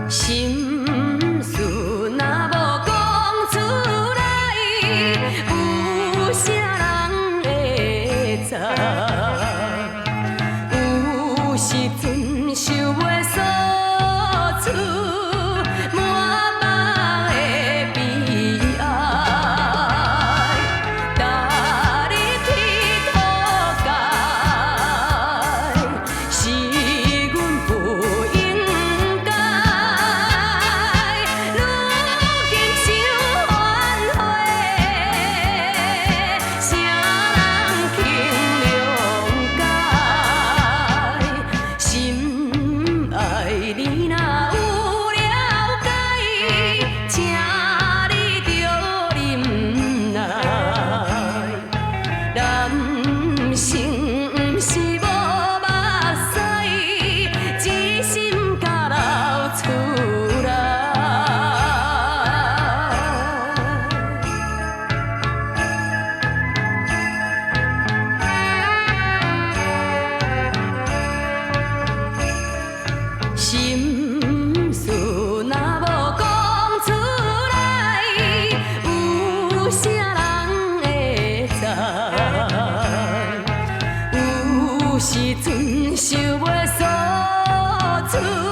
心事若无讲出来，有啥人会知？有时阵想袂诉出满腹的悲哀，搭你铁土界，是阮不应该。如今想反悔，啥人肯谅解？心爱你若有了解，请你着忍耐。男性不是无目屎，真心甲流出来。心事若无讲出来，有啥人会知？有时阵想袂诉出。